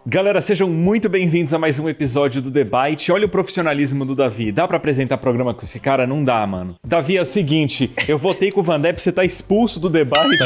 Galera, sejam muito bem-vindos a mais um episódio do The Byte. Olha o profissionalismo do Davi. Dá pra apresentar programa com esse cara? Não dá, mano. Davi, é o seguinte, eu votei com o Van Depp, você tá expulso do The Byte.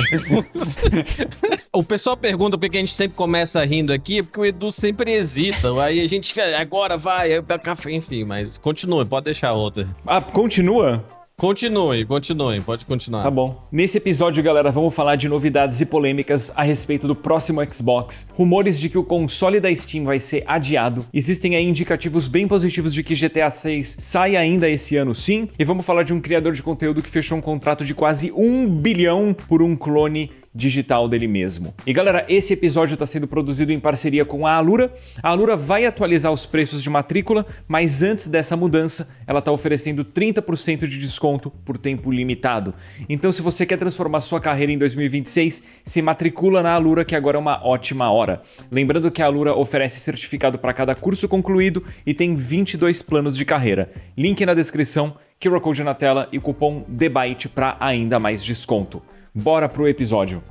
O pessoal pergunta por que a gente sempre começa rindo aqui, porque o Edu sempre hesita. Aí a gente, agora vai, aí pega café, enfim, mas continue, pode deixar outra. Ah, continua? Continue, pode continuar. Tá bom. Nesse episódio, galera, vamos falar de novidades e polêmicas a respeito do próximo Xbox. Rumores de que o console da Steam vai ser adiado. Existem aí indicativos bem positivos de que GTA 6 sai ainda esse ano, sim. E vamos falar de um criador de conteúdo que fechou um contrato de quase 1 bilhão por um clone digital dele mesmo. E galera, esse episódio está sendo produzido em parceria com a Alura. A Alura vai atualizar os preços de matrícula, mas antes dessa mudança, ela está oferecendo 30% de desconto por tempo limitado. Então, se você quer transformar sua carreira em 2026, se matricula na Alura, que agora é uma ótima hora. Lembrando que a Alura oferece certificado para cada curso concluído e tem 22 planos de carreira. Link na descrição, QR Code na tela e cupom THEBYTE para ainda mais desconto. Bora pro episódio.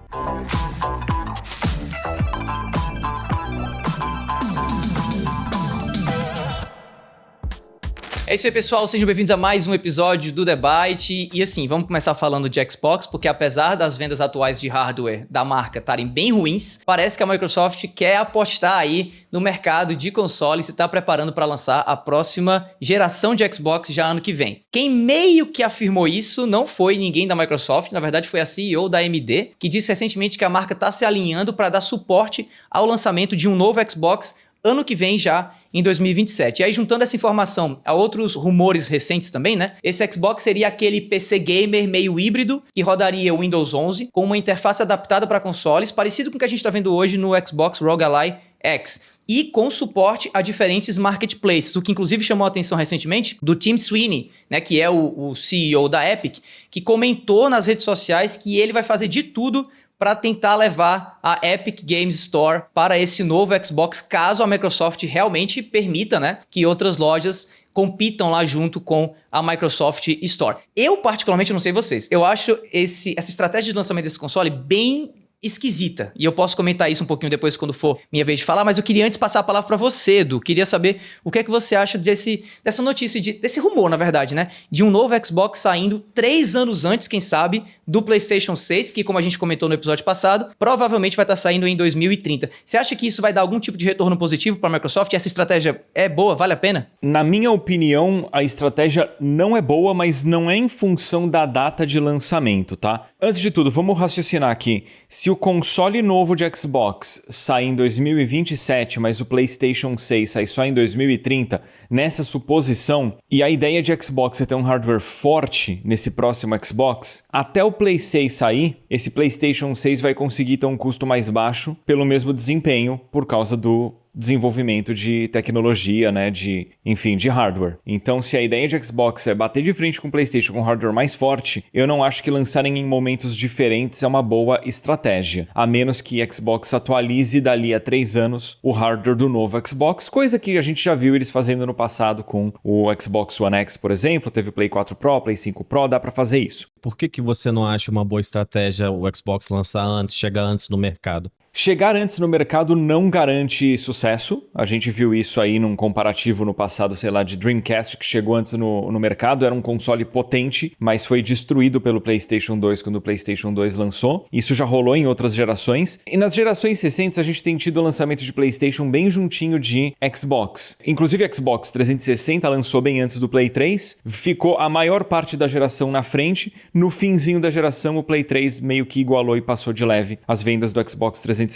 É isso aí, pessoal, sejam bem-vindos a mais um episódio do The Byte. E assim, vamos começar falando de Xbox, porque apesar das vendas atuais de hardware da marca estarem bem ruins, parece que a Microsoft quer apostar aí no mercado de consoles e está preparando para lançar a próxima geração de Xbox já ano que vem. Quem meio que afirmou isso não foi ninguém da Microsoft, na verdade foi a CEO da AMD, que disse recentemente que a marca está se alinhando para dar suporte ao lançamento de um novo Xbox ano que vem já, em 2027. E aí, juntando essa informação a outros rumores recentes também, né? Esse Xbox seria aquele PC gamer meio híbrido que rodaria o Windows 11 com uma interface adaptada para consoles, parecido com o que a gente está vendo hoje no Xbox Rogue Ally X. E com suporte a diferentes marketplaces, o que inclusive chamou a atenção recentemente do Tim Sweeney, né, que é o CEO da Epic, que comentou nas redes sociais que ele vai fazer de tudo para tentar levar a Epic Games Store para esse novo Xbox, caso a Microsoft realmente permita, né, que outras lojas compitam lá junto com a Microsoft Store. Eu, particularmente, não sei vocês, eu acho essa estratégia de lançamento desse console bem esquisita. E eu posso comentar isso um pouquinho depois quando for minha vez de falar, mas eu queria antes passar a palavra para você, Edu. Queria saber o que é que você acha dessa notícia, desse rumor, na verdade, né? De um novo Xbox saindo 3 anos antes, quem sabe, do PlayStation 6, que, como a gente comentou no episódio passado, provavelmente vai estar saindo em 2030. Você acha que isso vai dar algum tipo de retorno positivo para a Microsoft? Essa estratégia é boa? Vale a pena? Na minha opinião, a estratégia não é boa, mas não é em função da data de lançamento, tá? Antes de tudo, vamos raciocinar aqui. Se o console novo de Xbox sai em 2027, mas o PlayStation 6 sai só em 2030, nessa suposição, e a ideia de Xbox é ter um hardware forte nesse próximo Xbox, até o Play 6 sair, esse PlayStation 6 vai conseguir ter um custo mais baixo pelo mesmo desempenho por causa do desenvolvimento de tecnologia, né, de hardware. Então, se a ideia de Xbox é bater de frente com o PlayStation com hardware mais forte, eu não acho que lançarem em momentos diferentes é uma boa estratégia, a menos que Xbox atualize dali a 3 anos o hardware do novo Xbox, coisa que a gente já viu eles fazendo no passado com o Xbox One X, por exemplo, teve o Play 4 Pro, Play 5 Pro, dá pra fazer isso. Por que você não acha uma boa estratégia o Xbox lançar antes, chegar antes no mercado? Chegar antes no mercado não garante sucesso. A gente viu isso aí num comparativo no passado, sei lá, de Dreamcast, que chegou antes no mercado. Era um console potente, mas foi destruído pelo PlayStation 2 quando o PlayStation 2 lançou. Isso já rolou em outras gerações. E nas gerações recentes, a gente tem tido o lançamento de PlayStation bem juntinho de Xbox. Inclusive, o Xbox 360 lançou bem antes do Play 3. Ficou a maior parte da geração na frente. No finzinho da geração, o Play 3 meio que igualou e passou de leve as vendas do Xbox 360.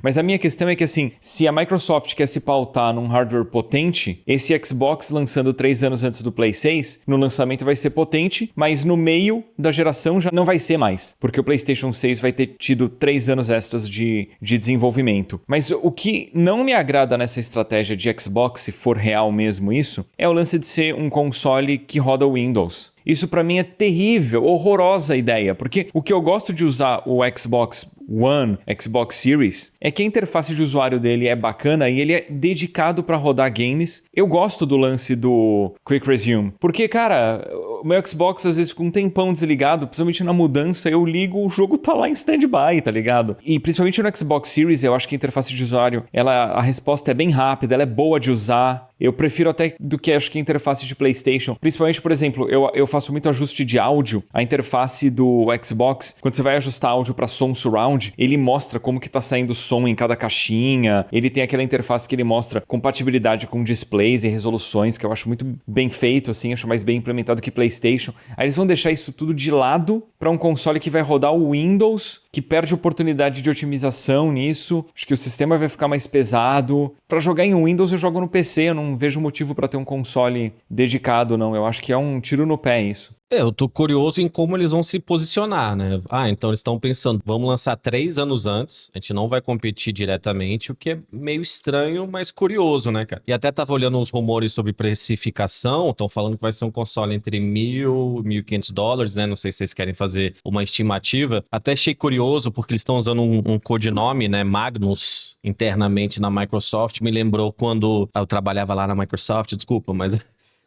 Mas a minha questão é que, assim, se a Microsoft quer se pautar num hardware potente, esse Xbox lançando 3 anos antes do Play 6, no lançamento vai ser potente, mas no meio da geração já não vai ser mais, porque o PlayStation 6 vai ter tido 3 anos extras de desenvolvimento. Mas o que não me agrada nessa estratégia de Xbox, se for real mesmo isso, é o lance de ser um console que roda Windows. Isso pra mim é terrível, horrorosa ideia, porque o que eu gosto de usar o Xbox One, Xbox Series, é que a interface de usuário dele é bacana e ele é dedicado para rodar games. Eu gosto do lance do Quick Resume, porque, cara, O meu Xbox às vezes fica um tempão desligado, principalmente na mudança, eu ligo, o jogo tá lá em stand-by, tá ligado? E principalmente no Xbox Series, eu acho que a interface de usuário, a resposta é bem rápida, ela é boa de usar. Eu prefiro até do que acho que a interface de PlayStation. Principalmente, por exemplo, eu faço muito ajuste de áudio. A interface do Xbox, quando você vai ajustar áudio para som surround, ele mostra como que tá saindo som em cada caixinha. Ele tem aquela interface que ele mostra compatibilidade com displays e resoluções, que eu acho muito bem feito, assim, acho mais bem implementado que PlayStation. Aí eles vão deixar isso tudo de lado para um console que vai rodar o Windows, que perde oportunidade de otimização nisso. Acho que o sistema vai ficar mais pesado. Para jogar em Windows, eu jogo no PC, eu não vejo motivo para ter um console dedicado, não. Eu acho que é um tiro no pé isso. Eu tô curioso em como eles vão se posicionar, né? Então eles estão pensando, vamos lançar 3 anos antes, a gente não vai competir diretamente, o que é meio estranho, mas curioso, né, cara? E até tava olhando uns rumores sobre precificação, estão falando que vai ser um console entre $1.000 e $1.500, né? Não sei se vocês querem fazer uma estimativa. Até achei curioso, porque eles estão usando um codinome, né? Magnus, internamente na Microsoft. Me lembrou quando eu trabalhava lá na Microsoft, desculpa, mas...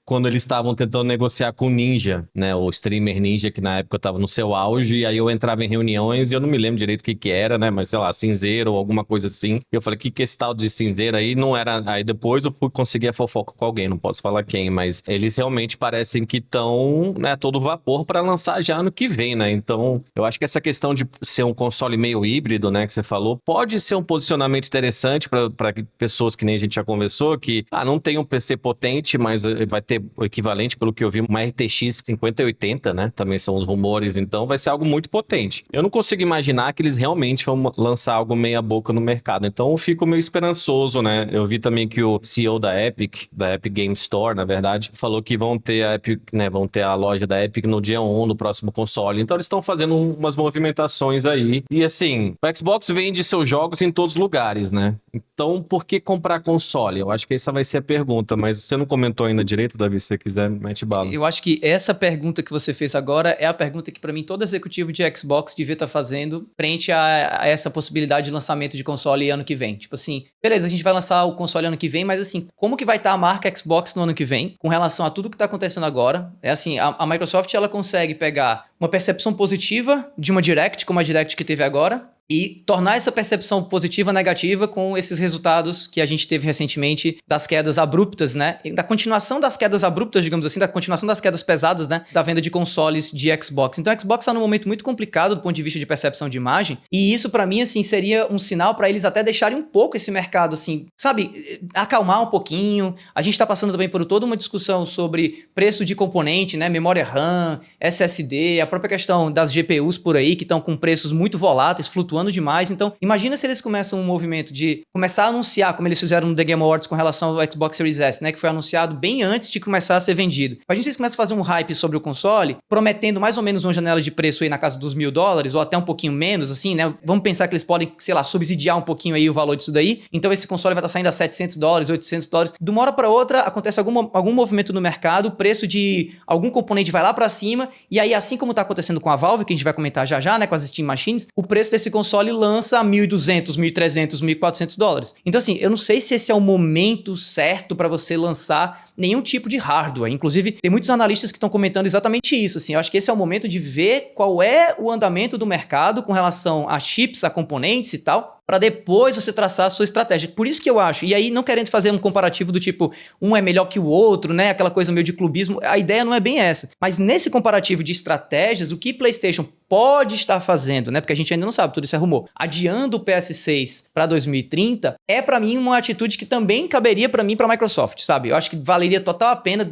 quando eles estavam tentando negociar com o Ninja, né? O streamer Ninja, que na época estava no seu auge, e aí eu entrava em reuniões e eu não me lembro direito o que era, né? Mas sei lá, cinzeiro ou alguma coisa assim. E eu falei, o que é esse tal de cinzeiro aí? Não era... Aí depois eu fui conseguir a fofoca com alguém, não posso falar quem, mas eles realmente parecem que estão, né, todo vapor para lançar já ano que vem, né? Então, eu acho que essa questão de ser um console meio híbrido, né, que você falou, pode ser um posicionamento interessante para pessoas que nem a gente já conversou, que, não tem um PC potente, mas vai ter o equivalente, pelo que eu vi, uma RTX 5080, né? Também são os rumores, então vai ser algo muito potente. Eu não consigo imaginar que eles realmente vão lançar algo meia boca no mercado, então eu fico meio esperançoso, né? Eu vi também que o CEO da Epic Game Store, na verdade, falou que vão ter a Epic, né? Vão ter a loja da Epic no dia 1 do próximo console, então eles estão fazendo umas movimentações aí. E assim, o Xbox vende seus jogos em todos os lugares, né? Então, por que comprar console? Eu acho que essa vai ser a pergunta, mas você não comentou ainda direito, Davi, se você quiser, mete bala. Eu acho que essa pergunta que você fez agora é a pergunta que, pra mim, todo executivo de Xbox devia estar fazendo frente a essa possibilidade de lançamento de console ano que vem. Tipo assim, beleza, a gente vai lançar o console ano que vem, mas assim, como que vai estar a marca Xbox no ano que vem, com relação a tudo que tá acontecendo agora? É assim, a Microsoft, ela consegue pegar uma percepção positiva de uma Direct, como a Direct que teve agora, e tornar essa percepção positiva negativa com esses resultados que a gente teve recentemente das quedas abruptas, né? Da continuação das quedas abruptas, digamos assim, da continuação das quedas pesadas, né? Da venda de consoles de Xbox. Então, o Xbox está num momento muito complicado do ponto de vista de percepção de imagem, e isso, pra mim, assim, seria um sinal pra eles até deixarem um pouco esse mercado, assim, sabe? Acalmar um pouquinho. A gente tá passando também por toda uma discussão sobre preço de componente, né? Memória RAM, SSD, a própria questão das GPUs por aí, que estão com preços muito voláteis, flutuando demais. Então, imagina se eles começam um movimento de começar a anunciar, como eles fizeram no The Game Awards com relação ao Xbox Series S, né? Que foi anunciado bem antes de começar a ser vendido. Imagina se eles começam a fazer um hype sobre o console, prometendo mais ou menos uma janela de preço aí na casa dos $1.000, ou até um pouquinho menos, assim, né? Vamos pensar que eles podem, sei lá, subsidiar um pouquinho aí o valor disso daí. Então, esse console vai estar saindo a $700, $800. De uma hora para outra, acontece algum movimento no mercado, o preço de algum componente vai lá para cima, e aí, assim como tá acontecendo com a Valve, que a gente vai comentar já, né? Com as Steam Machines, o preço desse console lança a $1.200, $1.300, $1.400. Então, assim, eu não sei se esse é o momento certo para você lançar nenhum tipo de hardware. Inclusive, tem muitos analistas que estão comentando exatamente isso, assim. Eu acho que esse é o momento de ver qual é o andamento do mercado com relação a chips, a componentes e tal, para depois você traçar a sua estratégia. Por isso que eu acho, e aí não querendo fazer um comparativo do tipo, um é melhor que o outro, né? Aquela coisa meio de clubismo, a ideia não é bem essa. Mas nesse comparativo de estratégias, o que PlayStation pode estar fazendo, né? Porque a gente ainda não sabe, tudo isso é rumor. Adiando o PS6 para 2030, é para mim uma atitude que também caberia para mim, para a Microsoft, sabe? Eu acho que valeria total a pena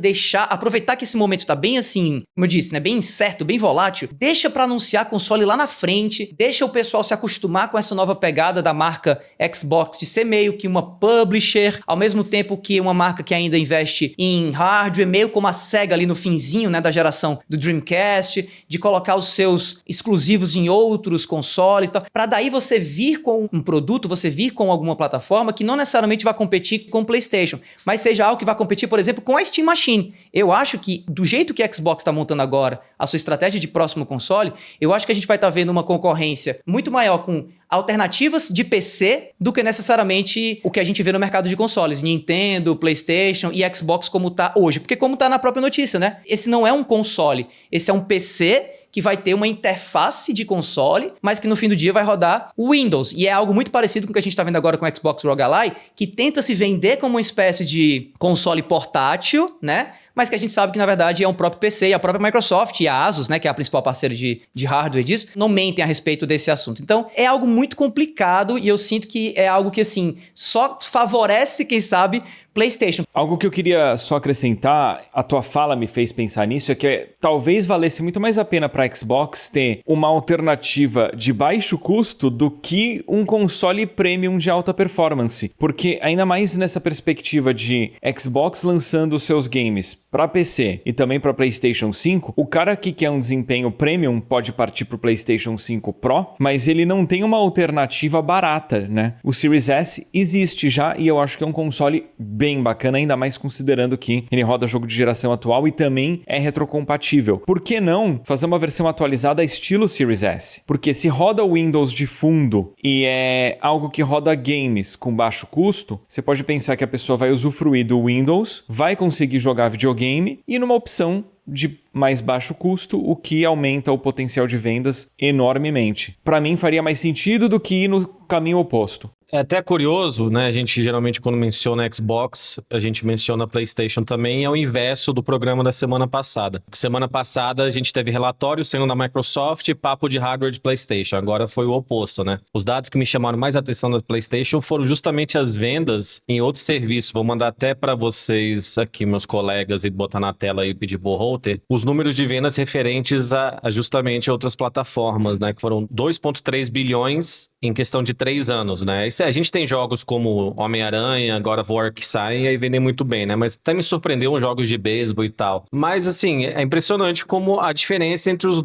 aproveitar que esse momento tá bem assim, como eu disse, né? Bem incerto, bem volátil. Deixa para anunciar console lá na frente, deixa o pessoal se acostumar com essa nova pegada da marca Xbox, de ser meio que uma publisher, ao mesmo tempo que uma marca que ainda investe em hardware, meio como a Sega ali no finzinho, né, da geração do Dreamcast, de colocar os seus exclusivos em outros consoles e tal, pra daí você vir com um produto, você vir com alguma plataforma que não necessariamente vai competir com o PlayStation, mas seja algo que vai competir, por exemplo, exemplo, com a Steam Machine. Eu acho que, do jeito que a Xbox está montando agora a sua estratégia de próximo console, eu acho que a gente vai estar vendo uma concorrência muito maior com alternativas de PC do que necessariamente o que a gente vê no mercado de consoles. Nintendo, PlayStation e Xbox como tá hoje. Porque como tá na própria notícia, né? Esse não é um console, esse é um PC que vai ter uma interface de console, mas que no fim do dia vai rodar o Windows. E é algo muito parecido com o que a gente está vendo agora com o Xbox Rogue Ally, que tenta se vender como uma espécie de console portátil, né? Mas que a gente sabe que, na verdade, é um próprio PC, e a própria Microsoft e a Asus, né, que é a principal parceira de hardware disso, não mentem a respeito desse assunto. Então, é algo muito complicado e eu sinto que é algo que, assim, só favorece, quem sabe, PlayStation. Algo que eu queria só acrescentar, a tua fala me fez pensar nisso, é que talvez valesse muito mais a pena para a Xbox ter uma alternativa de baixo custo do que um console premium de alta performance. Porque ainda mais nessa perspectiva de Xbox lançando os seus games para PC e também para PlayStation 5, o cara que quer um desempenho premium pode partir para o PlayStation 5 Pro, mas ele não tem uma alternativa barata, né? O Series S existe já e eu acho que é um console bem bacana, ainda mais considerando que ele roda jogo de geração atual e também é retrocompatível. Por que não fazer uma versão atualizada estilo Series S? Porque se roda o Windows de fundo e é algo que roda games com baixo custo, você pode pensar que a pessoa vai usufruir do Windows, vai conseguir jogar videogame e numa opção de mais baixo custo, o que aumenta o potencial de vendas enormemente. Para mim faria mais sentido do que ir no caminho oposto. É até curioso, né? A gente geralmente, quando menciona Xbox, a gente menciona PlayStation também, é o inverso do programa da semana passada. Semana passada a gente teve relatório sendo da Microsoft e papo de hardware de PlayStation. Agora foi o oposto, né? Os dados que me chamaram mais a atenção da PlayStation foram justamente as vendas em outros serviços. Vou mandar até para vocês aqui, meus colegas, e botar na tela aí, pedir pro Holter, os números de vendas referentes a justamente outras plataformas, né? Que foram 2,3 bilhões em questão de 3 anos, né? A gente tem jogos como Homem-Aranha, God of War que saem e aí vendem muito bem, né? Mas até me surpreendeu os jogos de beisebol e tal. Mas, assim, é impressionante como a diferença entre as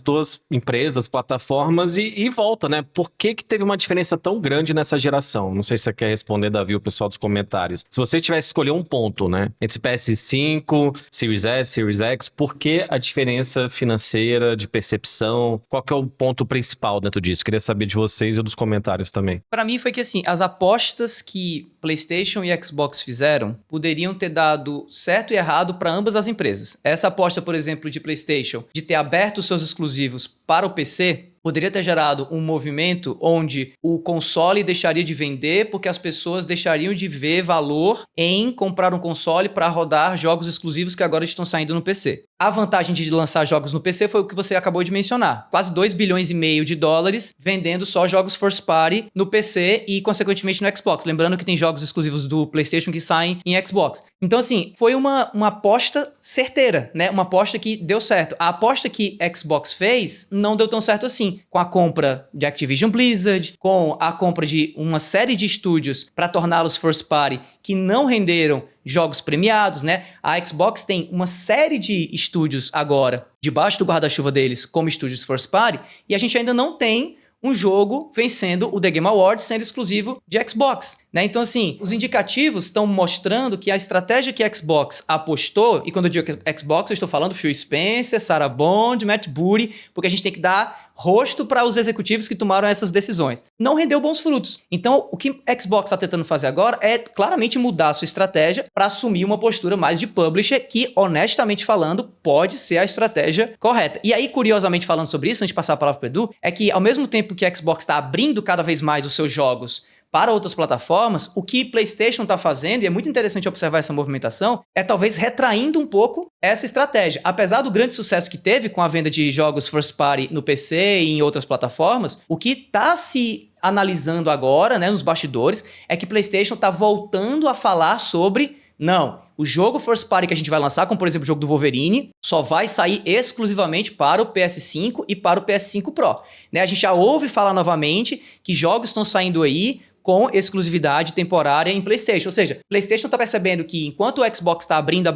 duas empresas, plataformas e volta, né? Por que teve uma diferença tão grande nessa geração? Não sei se você quer responder, Davi, o pessoal dos comentários. Se você tivesse que escolher um ponto, né? Entre PS5, Series S, Series X, por que a diferença financeira, de percepção? Qual que é o ponto principal dentro disso? Queria saber de vocês e dos comentários também. Pra mim foi que, assim, as apostas que PlayStation e Xbox fizeram poderiam ter dado certo e errado para ambas as empresas. Essa aposta, por exemplo, de PlayStation, de ter aberto os seus exclusivos para o PC, poderia ter gerado um movimento onde o console deixaria de vender porque as pessoas deixariam de ver valor em comprar um console para rodar jogos exclusivos que agora estão saindo no PC. A vantagem de lançar jogos no PC foi o que você acabou de mencionar. Quase 2,5 bilhões de dólares vendendo só jogos first party no PC e, consequentemente, no Xbox. Lembrando que tem jogos exclusivos do PlayStation que saem em Xbox. Então, assim, foi uma aposta certeira, né? Uma aposta que deu certo. A aposta que Xbox fez não deu tão certo assim. Com a compra de Activision Blizzard, com a compra de uma série de estúdios para torná-los first party que não renderam jogos premiados, né? A Xbox tem uma série de estúdios agora debaixo do guarda-chuva deles como estúdios first party e a gente ainda não tem um jogo vencendo o The Game Awards sendo exclusivo de Xbox, né? Então, assim, os indicativos estão mostrando que a estratégia que a Xbox apostou, e quando eu digo Xbox, eu estou falando Phil Spencer, Sarah Bond, Matt Booty, porque a gente tem que dar rosto para os executivos que tomaram essas decisões. Não rendeu bons frutos. Então, o que a Xbox está tentando fazer agora é claramente mudar a sua estratégia para assumir uma postura mais de publisher, que, honestamente falando, pode ser a estratégia correta. E aí, curiosamente falando sobre isso, antes de passar a palavra para o Edu, é que ao mesmo tempo que a Xbox está abrindo cada vez mais os seus jogos para outras plataformas, o que PlayStation está fazendo, e é muito interessante observar essa movimentação, é talvez retraindo um pouco essa estratégia. Apesar do grande sucesso que teve com a venda de jogos first party no PC e em outras plataformas, o que está se analisando agora, né, nos bastidores, é que PlayStation está voltando a falar sobre, não, o jogo first party que a gente vai lançar, como por exemplo o jogo do Wolverine, só vai sair exclusivamente para o PS5 e para o PS5 Pro. Né, a gente já ouve falar novamente que jogos estão saindo aí com exclusividade temporária em PlayStation. Ou seja, PlayStation está percebendo que enquanto o Xbox está abrindo,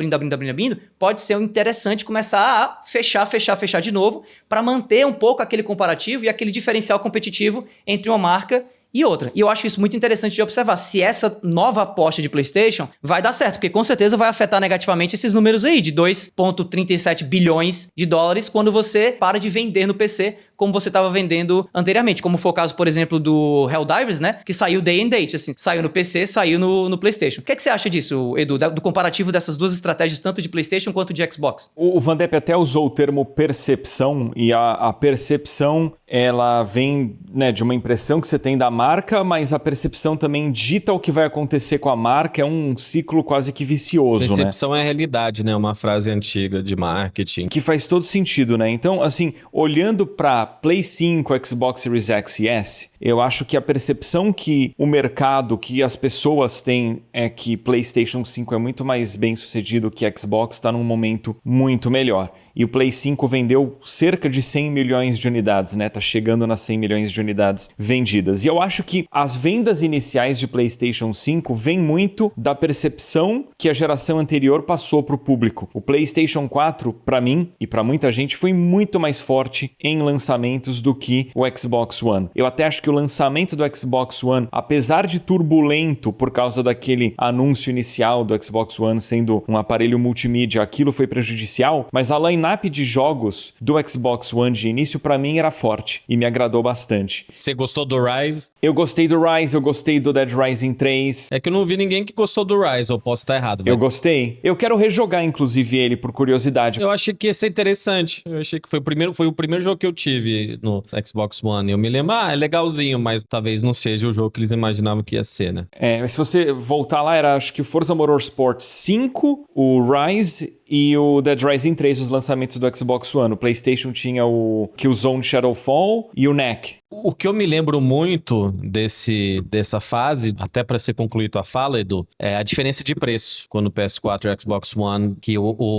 pode ser interessante começar a fechar de novo para manter um pouco aquele comparativo e aquele diferencial competitivo entre uma marca E outra, e eu acho isso muito interessante de observar, se essa nova aposta de PlayStation vai dar certo, porque com certeza vai afetar negativamente esses números aí, de 2,37 bilhões de dólares, quando você para de vender no PC, como você estava vendendo anteriormente, como foi o caso, por exemplo, do Helldivers, né, que saiu day and date, assim, saiu no PC, saiu no PlayStation. O que é que você acha disso, Edu, do comparativo dessas duas estratégias, tanto de PlayStation quanto de Xbox? O Van Depp até usou o termo percepção, e a percepção, ela vem, né, de uma impressão que você tem da marca, mas a percepção também dita o que vai acontecer com a marca, é um ciclo quase que vicioso, Percepção né? é realidade, né? Uma frase antiga de marketing. Que faz todo sentido, né? Então, assim, olhando para Play 5, Xbox Series X e S, eu acho que a percepção que o mercado, que as pessoas têm é que PlayStation 5 é muito mais bem sucedido que Xbox, está num momento muito melhor. E o Play 5 vendeu cerca de 100 milhões de unidades, né? Tá chegando nas 100 milhões de unidades vendidas. E eu acho que as vendas iniciais de PlayStation 5 vêm muito da percepção que a geração anterior passou para o público. O PlayStation 4, para mim e para muita gente, foi muito mais forte em lançamentos do que o Xbox One. Eu até acho que o lançamento do Xbox One, apesar de turbulento por causa daquele anúncio inicial do Xbox One sendo um aparelho multimídia, aquilo foi prejudicial, mas a line-up de jogos do Xbox One de início, pra mim, era forte e me agradou bastante. Você gostou do Rise? Eu gostei do Rise, eu gostei do Dead Rising 3. É que eu não vi ninguém que gostou do Rise, eu posso estar errado. Eu gostei. Eu quero rejogar, inclusive, ele, por curiosidade. Eu achei que ia ser interessante. Eu achei que foi o primeiro jogo que eu tive no Xbox One. Eu me lembro, é legalzinho, mas talvez não seja o jogo que eles imaginavam que ia ser, né? Mas se você voltar lá, era acho que o Forza Motorsport 5, o Rise e o Dead Rising 3, os lançamentos do Xbox One. O PlayStation tinha o Killzone Shadowfall e o NEC. O que eu me lembro muito dessa fase, até para ser concluído a fala, Edu, é a diferença de preço quando o PS4 e o Xbox One, que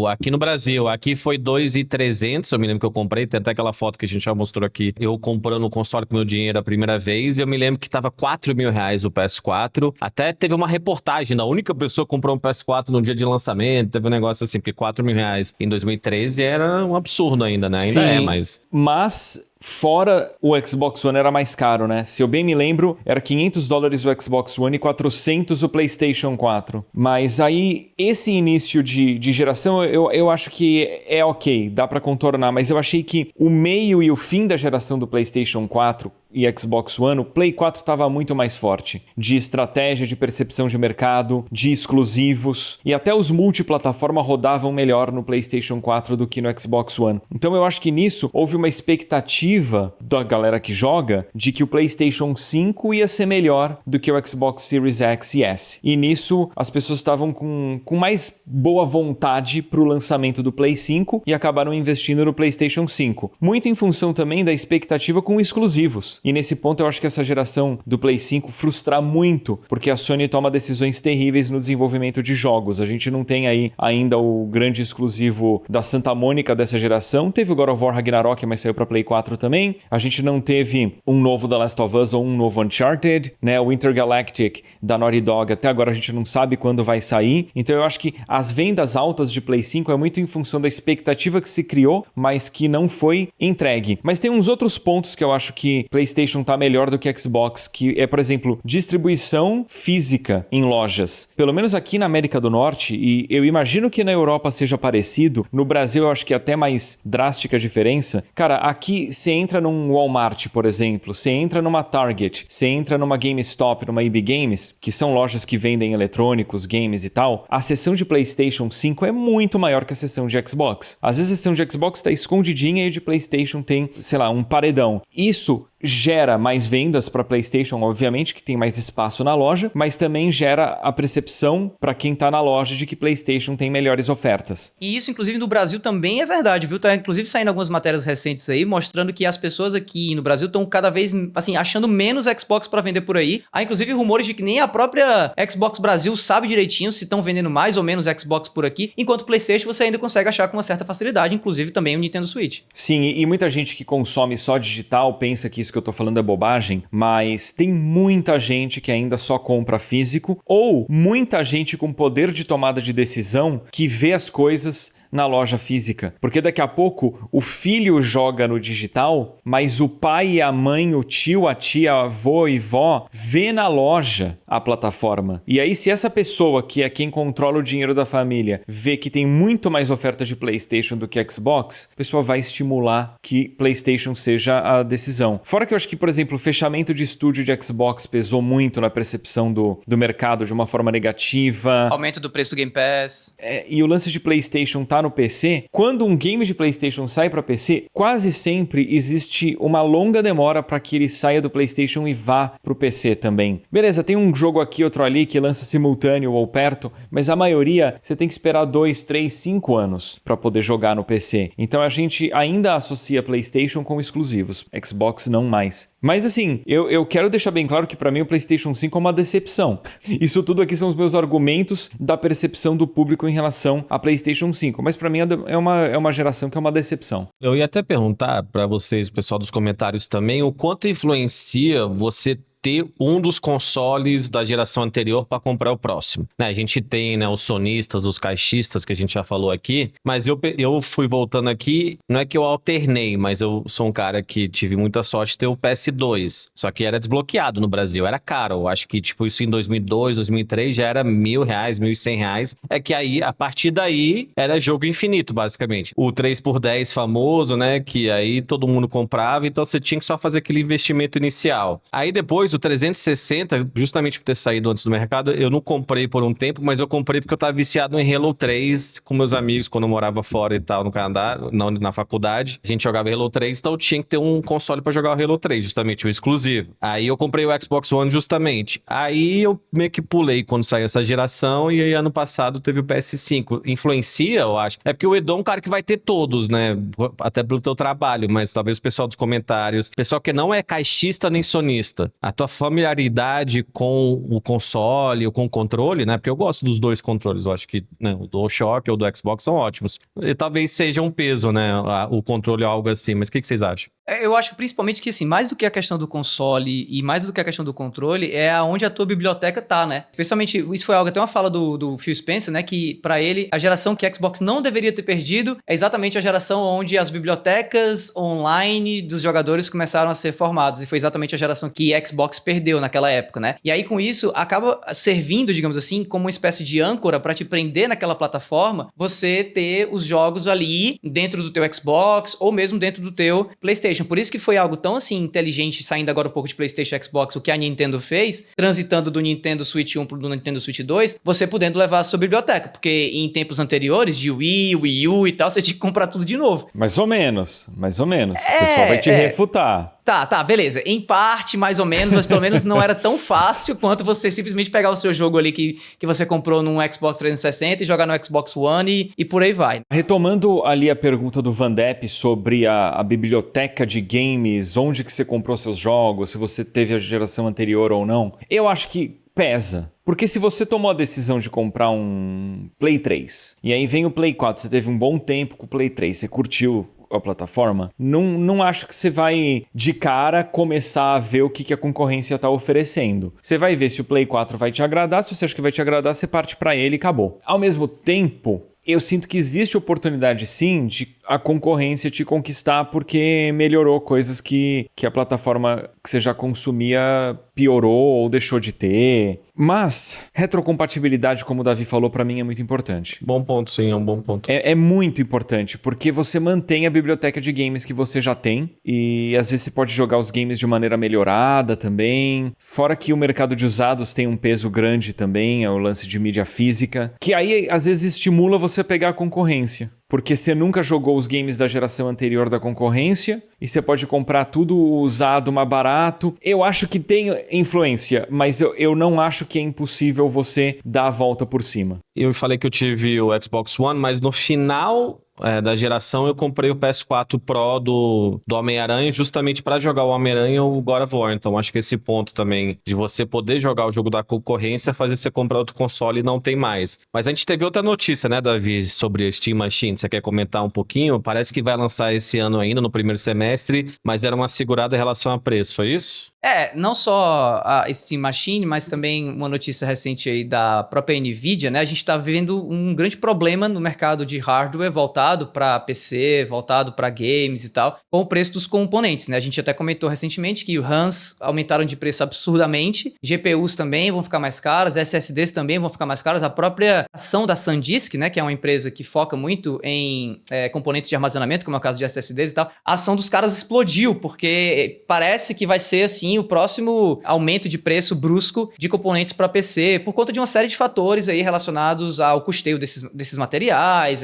aqui no Brasil, aqui foi 2.300, eu me lembro que eu comprei, tem até aquela foto que a gente já mostrou aqui, eu comprando o console com meu dinheiro a primeira vez, e eu me lembro que tava R$4.000 o PS4, até teve uma reportagem, a única pessoa que comprou um PS4 no dia de lançamento, teve um negócio assim, porque R$4.000 em 2013 era um absurdo ainda, né? Ainda Sim, mas fora o Xbox One era mais caro, né? Se eu bem me lembro, era $500 o Xbox One e 400 o PlayStation 4. Mas aí, esse início de geração, eu acho que é ok, dá pra contornar. Mas eu achei que o meio e o fim da geração do PlayStation 4 e Xbox One, o Play 4 estava muito mais forte. De estratégia, de percepção de mercado, de exclusivos. E até os multiplataforma rodavam melhor no PlayStation 4 do que no Xbox One. Então eu acho que nisso houve uma expectativa da galera que joga de que o PlayStation 5 ia ser melhor do que o Xbox Series X e S. E nisso as pessoas estavam com mais boa vontade pro lançamento do Play 5 e acabaram investindo no PlayStation 5. Muito em função também da expectativa com exclusivos. E nesse ponto eu acho que essa geração do Play 5 frustra muito, porque a Sony toma decisões terríveis no desenvolvimento de jogos. A gente não tem aí ainda o grande exclusivo da Santa Mônica dessa geração. Teve o God of War Ragnarok, mas saiu pra Play 4 também. A gente não teve um novo The Last of Us ou um novo Uncharted, né? O Intergalactic da Naughty Dog, até agora a gente não sabe quando vai sair. Então eu acho que as vendas altas de Play 5 é muito em função da expectativa que se criou, mas que não foi entregue. Mas tem uns outros pontos que eu acho que PlayStation tá melhor do que Xbox, que é, por exemplo, distribuição física em lojas. Pelo menos aqui na América do Norte, e eu imagino que na Europa seja parecido, no Brasil eu acho que é até mais drástica a diferença. Cara, aqui você entra num Walmart, por exemplo, você entra numa Target, você entra numa GameStop, numa EB Games, que são lojas que vendem eletrônicos, games e tal, a seção de PlayStation 5 é muito maior que a seção de Xbox. Às vezes a seção de Xbox tá escondidinha e a de PlayStation tem, sei lá, um paredão. Isso gera mais vendas para PlayStation, obviamente, que tem mais espaço na loja, mas também gera a percepção para quem tá na loja de que PlayStation tem melhores ofertas. E isso, inclusive, no Brasil também é verdade, viu? Tá, inclusive, saindo algumas matérias recentes aí, mostrando que as pessoas aqui no Brasil estão cada vez, assim, achando menos Xbox para vender por aí. Há, inclusive, rumores de que nem a própria Xbox Brasil sabe direitinho se estão vendendo mais ou menos Xbox por aqui, enquanto PlayStation você ainda consegue achar com uma certa facilidade, inclusive também o Nintendo Switch. Sim, e muita gente que consome só digital pensa que isso que eu tô falando é bobagem, mas tem muita gente que ainda só compra físico ou muita gente com poder de tomada de decisão que vê as coisas na loja física. Porque daqui a pouco o filho joga no digital, mas o pai e a mãe, o tio, a tia, avô e vó vê na loja a plataforma. E aí, se essa pessoa, que é quem controla o dinheiro da família, vê que tem muito mais oferta de PlayStation do que Xbox, a pessoa vai estimular que PlayStation seja a decisão. Fora que eu acho que, por exemplo, o fechamento de estúdio de Xbox pesou muito na percepção do mercado de uma forma negativa. Aumento do preço do Game Pass. E o lance de PlayStation tá no PC. Quando um game de PlayStation sai para PC, quase sempre existe uma longa demora para que ele saia do PlayStation e vá pro PC também. Beleza, tem um jogo aqui, outro ali que lança simultâneo ou perto, mas a maioria você tem que esperar 2, 3, 5 anos para poder jogar no PC. Então a gente ainda associa PlayStation com exclusivos, Xbox não mais. Mas assim, eu quero deixar bem claro que para mim o PlayStation 5 é uma decepção. Isso tudo aqui são os meus argumentos da percepção do público em relação a PlayStation 5, mas para mim é uma geração que é uma decepção. Eu ia até perguntar para vocês, pessoal dos comentários também, o quanto influencia você ter um dos consoles da geração anterior para comprar o próximo. Né, a gente tem, né, os sonistas, os caixistas, que a gente já falou aqui, mas eu fui voltando aqui, não é que eu alternei, mas eu sou um cara que tive muita sorte de ter o PS2, só que era desbloqueado no Brasil, era caro, eu acho que tipo isso em 2002, 2003 já era R$1.000, R$1.100, é que aí, a partir daí, era jogo infinito, basicamente. O 3x10 famoso, né, que aí todo mundo comprava, então você tinha que só fazer aquele investimento inicial. Aí depois, o 360, justamente por ter saído antes do mercado, eu não comprei por um tempo, mas eu comprei porque eu tava viciado em Halo 3 com meus amigos quando eu morava fora e tal, no Canadá, na faculdade. A gente jogava Halo 3, então eu tinha que ter um console pra jogar o Halo 3, justamente o exclusivo. Aí eu comprei o Xbox One justamente. Aí eu meio que pulei quando saiu essa geração e aí ano passado teve o PS5. Influencia, eu acho. É porque o Edu é um cara que vai ter todos, né? Até pelo teu trabalho, mas talvez o pessoal dos comentários, pessoal que não é caixista nem sonista, a tua familiaridade com o console ou com o controle, né? Porque eu gosto dos dois controles, eu acho que, né, o DualShock ou o do Xbox são ótimos. E talvez seja um peso, né? O controle ou algo assim, mas o que vocês acham? Eu acho principalmente que, assim, mais do que a questão do console e mais do que a questão do controle, é aonde a tua biblioteca tá, né? Especialmente, isso foi algo, até uma fala do Phil Spencer, né? Que, pra ele, a geração que a Xbox não deveria ter perdido é exatamente a geração onde as bibliotecas online dos jogadores começaram a ser formadas. E foi exatamente a geração que a Xbox perdeu naquela época, né? E aí, com isso, acaba servindo, digamos assim, como uma espécie de âncora pra te prender naquela plataforma, você ter os jogos ali dentro do teu Xbox ou mesmo dentro do teu PlayStation. Por isso que foi algo tão, assim, inteligente, saindo agora um pouco de PlayStation e Xbox, o que a Nintendo fez, transitando do Nintendo Switch 1 pro Nintendo Switch 2, você podendo levar a sua biblioteca, porque em tempos anteriores, de Wii U e tal, você tinha que comprar tudo de novo. Mais ou menos. O pessoal vai te refutar. Tá, beleza. Em parte, mais ou menos, mas pelo menos não era tão fácil quanto você simplesmente pegar o seu jogo ali que você comprou num Xbox 360 e jogar no Xbox One e por aí vai. Retomando ali a pergunta do Van Depp sobre a biblioteca de games, onde que você comprou seus jogos, se você teve a geração anterior ou não, eu acho que pesa. Porque se você tomou a decisão de comprar um Play 3, e aí vem o Play 4, você teve um bom tempo com o Play 3, você curtiu a plataforma, não acho que você vai de cara começar a ver o que a concorrência está oferecendo. Você vai ver se o Play 4 vai te agradar, se você acha que vai te agradar, você parte para ele e acabou. Ao mesmo tempo, eu sinto que existe oportunidade sim de a concorrência te conquistar porque melhorou coisas que a plataforma que você já consumia piorou ou deixou de ter. Mas retrocompatibilidade, como o Davi falou, pra mim é muito importante. Bom ponto, sim, é um bom ponto. É muito importante, porque você mantém a biblioteca de games que você já tem e às vezes você pode jogar os games de maneira melhorada também. Fora que o mercado de usados tem um peso grande também, é o lance de mídia física, que aí às vezes estimula você a pegar a concorrência. Porque você nunca jogou os games da geração anterior da concorrência e você pode comprar tudo usado mais barato. Eu acho que tem influência, mas eu não acho que é impossível você dar a volta por cima. Eu falei que eu tive o Xbox One, mas no final da geração eu comprei o PS4 Pro do Homem-Aranha justamente para jogar o Homem-Aranha ou o God of War. Então acho que esse ponto também de você poder jogar o jogo da concorrência fazer você comprar outro console e não tem mais. Mas a gente teve outra notícia, né, Davi, sobre a Steam Machine. Você quer comentar um pouquinho? Parece que vai lançar esse ano ainda, no primeiro semestre, mas era uma segurada em relação a preço, foi isso? Não só a Steam Machine, mas também uma notícia recente aí da própria Nvidia, né? A gente tá vendo um grande problema no mercado de hardware voltado para PC, voltado para games e tal, com o preço dos componentes, né? A gente até comentou recentemente que os RAMs aumentaram de preço absurdamente, GPUs também vão ficar mais caras, SSDs também vão ficar mais caras. A própria ação da SanDisk, né, que é uma empresa que foca muito em componentes de armazenamento, como é o caso de SSDs e tal, a ação dos caras explodiu, porque parece que vai ser, assim, o próximo aumento de preço brusco de componentes para PC, por conta de uma série de fatores aí relacionados ao custeio desses materiais,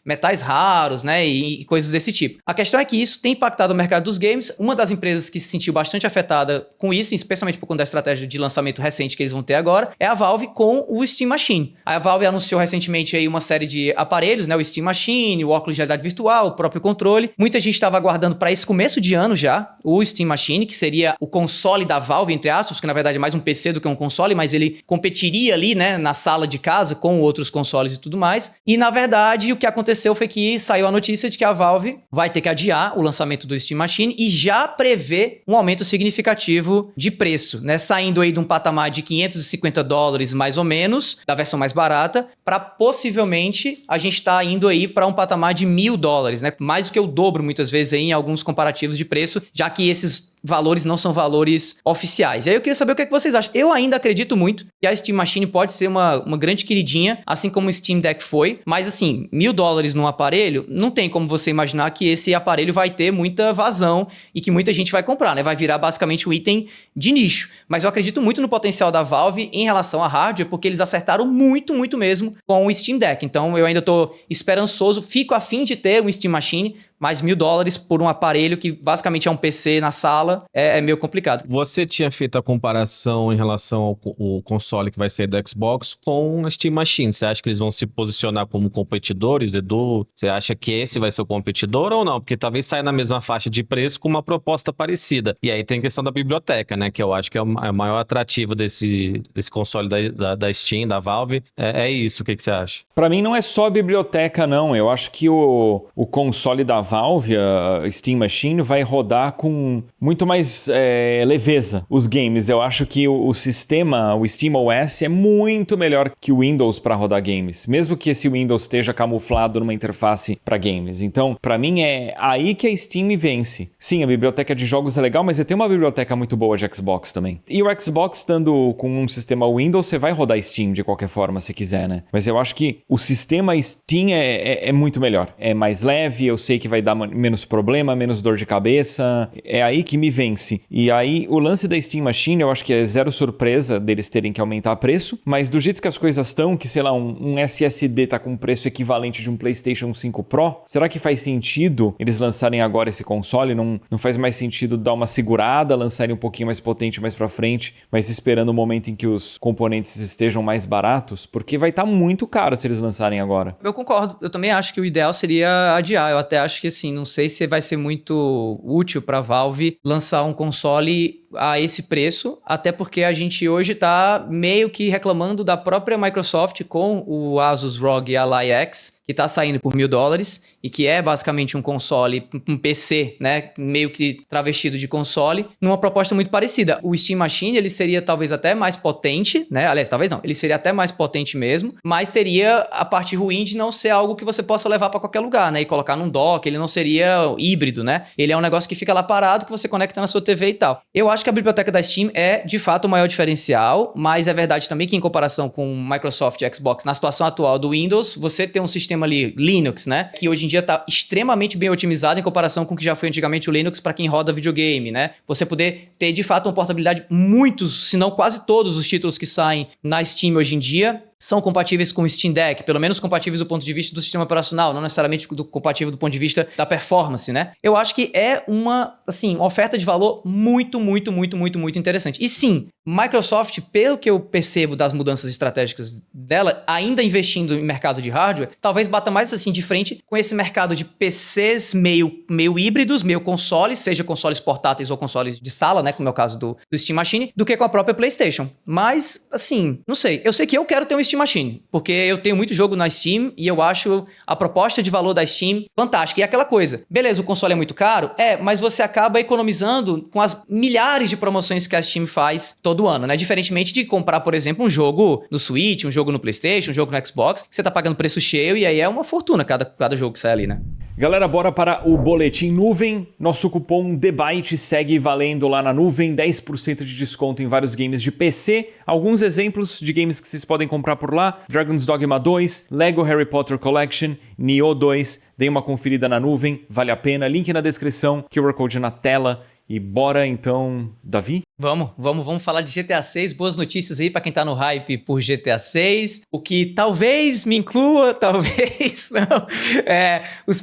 metais raros, né, e coisas desse tipo. A questão é que isso tem impactado o mercado dos games. Uma das empresas que se sentiu bastante afetada com isso, especialmente por conta da estratégia de lançamento recente que eles vão ter agora, é a Valve com o Steam Machine. A Valve anunciou recentemente aí uma série de aparelhos, né, o Steam Machine, o óculos de realidade virtual, o próprio controle. Muita gente estava aguardando para esse começo de ano já o Steam Machine, que seria o console da Valve, entre aspas, que na verdade é mais um PC do que um console, mas ele competiria ali, né, na sala de casa com outros consoles e tudo mais. E na verdade o que aconteceu foi que saiu a notícia de que a Valve vai ter que adiar o lançamento do Steam Machine e já prevê um aumento significativo de preço, né, saindo aí de um patamar de $550 mais ou menos, da versão mais barata, para possivelmente a gente tá indo aí para um patamar de $1.000, né, mais do que o dobro muitas vezes aí em alguns comparativos de preço, já que esses valores não são valores oficiais. E aí eu queria saber o que é que vocês acham. Eu ainda acredito muito que a Steam Machine pode ser uma grande queridinha, assim como o Steam Deck foi, mas assim, $1.000 num aparelho, não tem como você imaginar que esse aparelho vai ter muita vazão e que muita gente vai comprar, né? Vai virar basicamente um item de nicho. Mas eu acredito muito no potencial da Valve em relação a hardware, porque eles acertaram muito, muito mesmo com o Steam Deck. Então eu ainda tô esperançoso, fico a fim de ter um Steam Machine, mas $1.000 por um aparelho que basicamente é um PC na sala é meio complicado. Você tinha feito a comparação em relação ao console que vai ser do Xbox com a Steam Machine. Você acha que eles vão se posicionar como competidores, Edu? Você acha que esse vai ser o competidor ou não? Porque talvez saia na mesma faixa de preço com uma proposta parecida. E aí tem a questão da biblioteca, né? Que eu acho que é o maior atrativo desse console da Steam, da Valve. É isso, o que você acha? Pra mim não é só a biblioteca, não. Eu acho que o console da Valve, a Steam Machine, vai rodar com muito mais leveza os games. Eu acho que o sistema, o SteamOS, é muito melhor que o Windows para rodar games, mesmo que esse Windows esteja camuflado numa interface para games. Então, para mim é aí que a Steam vence. Sim, a biblioteca de jogos é legal, mas tem uma biblioteca muito boa de Xbox também. E o Xbox, estando com um sistema Windows, você vai rodar Steam de qualquer forma, se quiser, né? Mas eu acho que o sistema Steam é muito melhor. É mais leve, eu sei que vai dar menos problema, menos dor de cabeça. É aí que me vence. E aí, o lance da Steam Machine, eu acho que é zero surpresa deles terem que aumentar o preço, mas do jeito que as coisas estão, que sei lá, um SSD tá com um preço equivalente de um PlayStation 5 Pro, será que faz sentido eles lançarem agora esse console? Não faz mais sentido dar uma segurada, lançarem um pouquinho mais potente mais pra frente, mas esperando o momento em que os componentes estejam mais baratos? Porque vai estar muito caro se eles lançarem agora. Eu concordo. Eu também acho que o ideal seria adiar. Eu até acho que, assim, não sei se vai ser muito útil pra Valve lançar um console a esse preço, até porque a gente hoje tá meio que reclamando da própria Microsoft com o Asus ROG Ally X, que tá saindo por $1.000 e que é basicamente um console, um PC, né, meio que travestido de console, numa proposta muito parecida. O Steam Machine, ele seria talvez até mais potente, né, aliás, talvez não, ele seria até mais potente mesmo, mas teria a parte ruim de não ser algo que você possa levar para qualquer lugar, né, e colocar num dock. Ele não seria híbrido, né, ele é um negócio que fica lá parado, que você conecta na sua TV e tal. Eu acho que a biblioteca da Steam é, de fato, o maior diferencial, mas é verdade também que em comparação com Microsoft e Xbox, na situação atual do Windows, você tem um sistema ali, Linux, né, que hoje em dia está extremamente bem otimizado em comparação com o que já foi antigamente o Linux para quem roda videogame, né? Você poder ter, de fato, uma portabilidade, muitos, se não quase todos os títulos que saem na Steam hoje em dia são compatíveis com o Steam Deck, pelo menos compatíveis do ponto de vista do sistema operacional, não necessariamente compatível do ponto de vista da performance, né? Eu acho que é uma oferta de valor muito, muito, muito, muito, muito interessante. E sim, Microsoft, pelo que eu percebo das mudanças estratégicas dela, ainda investindo em mercado de hardware, talvez bata mais assim de frente com esse mercado de PCs meio híbridos, meio consoles, seja consoles portáteis ou consoles de sala, né, como é o caso do Steam Machine, do que com a própria PlayStation. Mas, assim, não sei. Eu sei que eu quero ter um Steam Machine, porque eu tenho muito jogo na Steam e eu acho a proposta de valor da Steam fantástica. E aquela coisa, beleza, o console é muito caro? Mas você acaba economizando com as milhares de promoções que a Steam faz todo ano, né? Diferentemente de comprar, por exemplo, um jogo no Switch, um jogo no PlayStation, um jogo no Xbox, que você tá pagando preço cheio e aí é uma fortuna cada jogo que sai ali, né? Galera, bora para o Boletim Nuvem. Nosso cupom TheByte segue valendo lá na nuvem, 10% de desconto em vários games de PC. Alguns exemplos de games que vocês podem comprar por lá: Dragon's Dogma 2, Lego Harry Potter Collection, Nioh 2. Deem uma conferida na nuvem, vale a pena. Link na descrição, QR Code na tela. E bora então, Davi? Vamos falar de GTA 6. Boas notícias aí pra quem tá no hype por GTA 6. O que talvez me inclua, talvez não.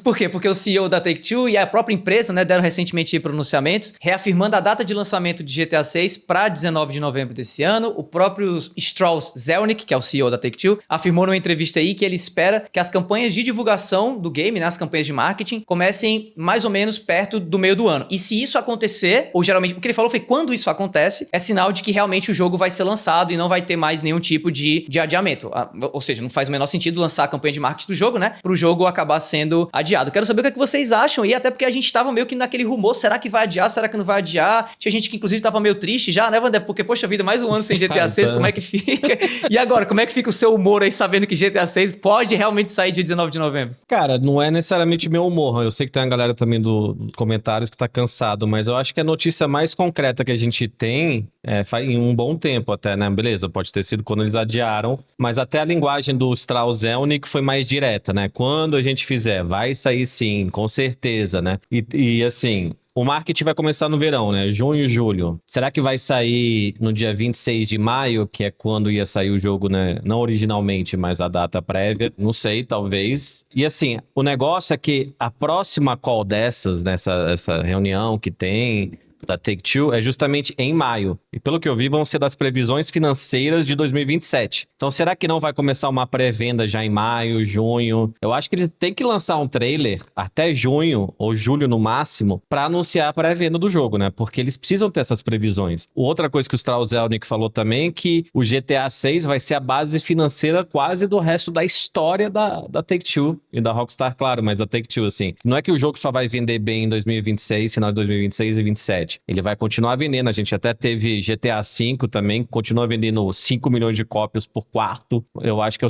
Por quê? Porque o CEO da Take-Two e a própria empresa, né, deram recentemente pronunciamentos reafirmando a data de lançamento de GTA 6 para 19 de novembro desse ano. O próprio Strauss Zelnick, que é o CEO da Take-Two, afirmou numa entrevista aí que ele espera que as campanhas de divulgação do game, né, as campanhas de marketing, comecem mais ou menos perto do meio do ano. E se isso acontecer, ou geralmente, o que ele falou foi quando isso acontece, é sinal de que realmente o jogo vai ser lançado e não vai ter mais nenhum tipo de adiamento. Ou seja, não faz o menor sentido lançar a campanha de marketing do jogo, né? Pro jogo acabar sendo adiado. Quero saber o que é que vocês acham aí, até porque a gente tava meio que naquele rumor, será que vai adiar, será que não vai adiar? Tinha gente que inclusive tava meio triste já, né, Wander? Porque, poxa vida, mais um ano sem GTA 6, como é que fica? E agora, como é que fica o seu humor aí, sabendo que GTA 6 pode realmente sair dia 19 de novembro? Cara, não é necessariamente meu humor. Eu sei que tem a galera também dos comentários que tá cansado, mas eu acho que a notícia mais concreta que a gente tem faz em um bom tempo até, né? Beleza, pode ter sido quando eles adiaram, mas até a linguagem do Strauss Zelnick foi mais direta, né? Quando a gente fizer, vai sair sim, com certeza, né? E assim, o marketing vai começar no verão, né? Junho e julho. Será que vai sair no dia 26 de maio, que é quando ia sair o jogo, né? Não originalmente, mas a data prévia. Não sei, talvez. E assim, o negócio é que a próxima call dessas, essa reunião que tem da Take-Two, é justamente em maio. E pelo que eu vi, vão ser das previsões financeiras de 2027. Então, será que não vai começar uma pré-venda já em maio, junho? Eu acho que eles têm que lançar um trailer até junho, ou julho no máximo, para anunciar a pré-venda do jogo, né? Porque eles precisam ter essas previsões. Outra coisa que o Strauss Zelnick falou também é que o GTA 6 vai ser a base financeira quase do resto da história da Take-Two e da Rockstar, claro, mas da Take-Two, assim. Não é que o jogo só vai vender bem em 2026, final de 2026 e 2027. Ele vai continuar vendendo. A gente até teve GTA V também, continua vendendo 5 milhões de cópias por quarto. Eu acho que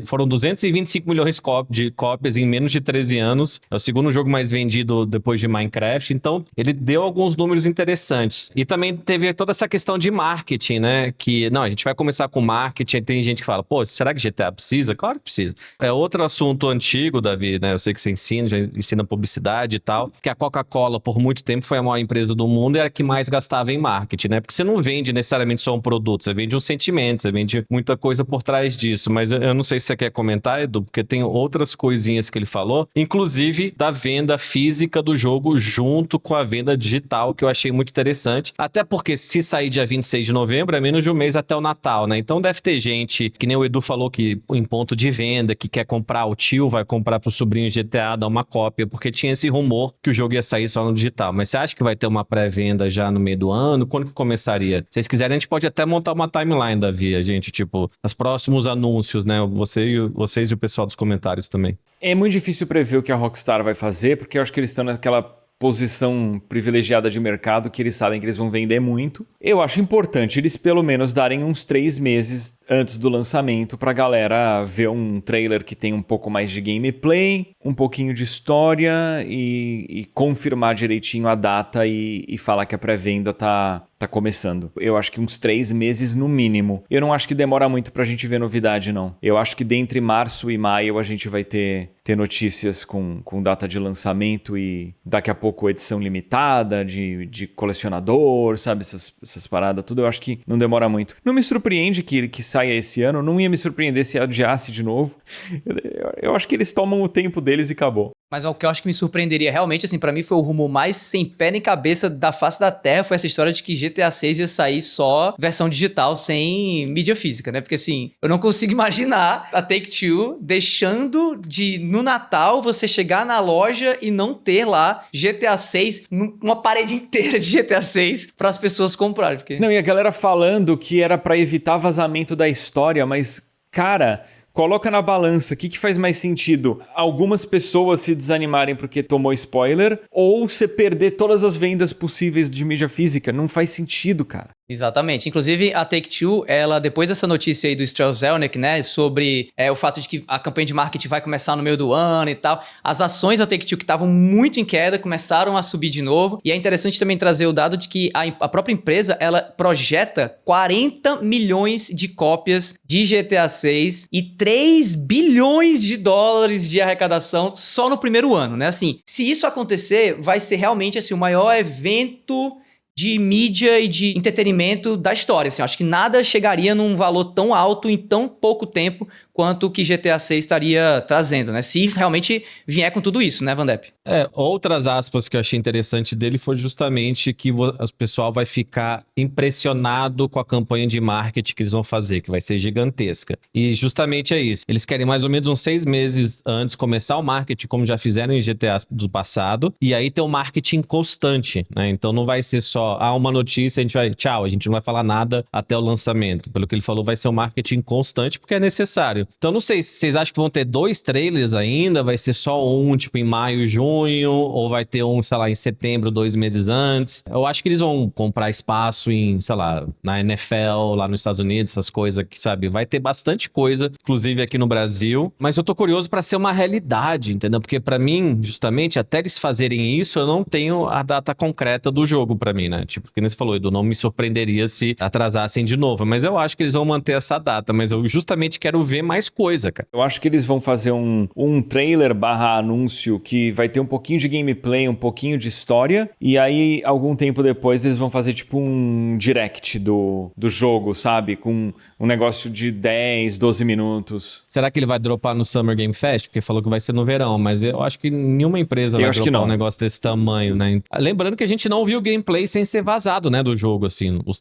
foram 225 milhões de cópias em menos de 13 anos. É o segundo jogo mais vendido depois de Minecraft. Então, ele deu alguns números interessantes. E também teve toda essa questão de marketing, né? Que, não, a gente vai começar com marketing. Tem gente que fala, pô, será que GTA precisa? Claro que precisa. É outro assunto antigo, Davi, né? Eu sei que você ensina, já ensina publicidade e tal. Que a Coca-Cola, por muito tempo, foi a maior empresa do mundo e era a que mais gastava em marketing, né? Porque você não vende necessariamente só um produto, você vende um sentimento, você vende muita coisa por trás disso. Mas eu não sei se você quer comentar, Edu, porque tem outras coisinhas que ele falou, inclusive da venda física do jogo junto com a venda digital, que eu achei muito interessante. Até porque se sair dia 26 de novembro, é menos de um mês até o Natal, né? Então deve ter gente, que nem o Edu falou, que em ponto de venda, que quer comprar, o tio vai comprar pro sobrinho GTA, dar uma cópia, porque tinha esse rumor que o jogo ia sair só no digital. Mas você acha que vai ter uma pré-venda já no meio do ano? Quando que começaria? Se vocês quiserem, a gente pode até montar uma timeline da Via, gente, tipo, os próximos anúncios, né? Vocês e o pessoal dos comentários também. É muito difícil prever o que a Rockstar vai fazer, porque eu acho que eles estão naquela posição privilegiada de mercado que eles sabem que eles vão vender muito. Eu acho importante eles pelo menos darem uns 3 meses antes do lançamento pra galera ver um trailer que tem um pouco mais de gameplay, um pouquinho de história e confirmar direitinho a data e falar que a pré-venda tá começando. Eu acho que uns 3 meses no mínimo. Eu não acho que demora muito pra gente ver novidade, não. Eu acho que dentre março e maio a gente vai ter notícias com data de lançamento e daqui a pouco edição limitada de colecionador, sabe? Essas paradas, tudo. Eu acho que não demora muito. Não me surpreende que saia esse ano. Não ia me surpreender se adiasse de novo. eu acho que eles tomam o tempo deles e acabou. Mas o que eu acho que me surpreenderia realmente, assim, pra mim foi o rumo mais sem pé nem cabeça da face da Terra, foi essa história de que GTA 6 ia sair só versão digital, sem mídia física, né? Porque, assim, eu não consigo imaginar a Take-Two deixando de, no Natal, você chegar na loja e não ter lá GTA 6, uma parede inteira de GTA 6 para as pessoas comprarem. Porque... Não, e a galera falando que era pra evitar vazamento da história, mas, cara... Coloca na balança, o que faz mais sentido? Algumas pessoas se desanimarem porque tomou spoiler ou você perder todas as vendas possíveis de mídia física? Não faz sentido, cara. Exatamente. Inclusive, a Take-Two, ela, depois dessa notícia aí do Strauss Zelnick, né, sobre o fato de que a campanha de marketing vai começar no meio do ano e tal, as ações da Take-Two que estavam muito em queda começaram a subir de novo. E é interessante também trazer o dado de que a própria empresa, ela projeta 40 milhões de cópias de GTA 6 e 3 bilhões de dólares de arrecadação só no primeiro ano, né? Assim, se isso acontecer, vai ser realmente assim, o maior evento de mídia e de entretenimento da história. Assim, eu acho que nada chegaria num valor tão alto em tão pouco tempo quanto o que GTA 6 estaria trazendo, né? Se realmente vier com tudo isso, né, Vandep? Outras aspas que eu achei interessante dele foi justamente que o pessoal vai ficar impressionado com a campanha de marketing que eles vão fazer, que vai ser gigantesca. E justamente é isso. Eles querem mais ou menos uns 6 meses antes começar o marketing, como já fizeram em GTA do passado, e aí ter um marketing constante, né? Então não vai ser só, uma notícia, a gente não vai falar nada até o lançamento. Pelo que ele falou, vai ser um marketing constante, porque é necessário. Então não sei se vocês acham que vão ter 2 trailers ainda, vai ser só um, tipo, em maio, junho, ou vai ter um, sei lá, em setembro, 2 meses antes. Eu acho que eles vão comprar espaço em, sei lá, na NFL, lá nos Estados Unidos, essas coisas que, sabe, vai ter bastante coisa, inclusive aqui no Brasil. Mas eu tô curioso pra ser uma realidade, entendeu? Porque pra mim, justamente, até eles fazerem isso, eu não tenho a data concreta do jogo pra mim, né? Tipo, que você falou, Edu, não me surpreenderia se atrasassem de novo. Mas eu acho que eles vão manter essa data, mas eu justamente quero ver mais coisa, cara. Eu acho que eles vão fazer um trailer / anúncio que vai ter um pouquinho de gameplay, um pouquinho de história, e aí, algum tempo depois, eles vão fazer tipo um direct do jogo, sabe? Com um negócio de 10, 12 minutos. Será que ele vai dropar no Summer Game Fest? Porque falou que vai ser no verão, mas eu acho que nenhuma empresa vai dropar um negócio desse tamanho, né? Lembrando que a gente não viu gameplay sem ser vazado, né, do jogo, assim. Os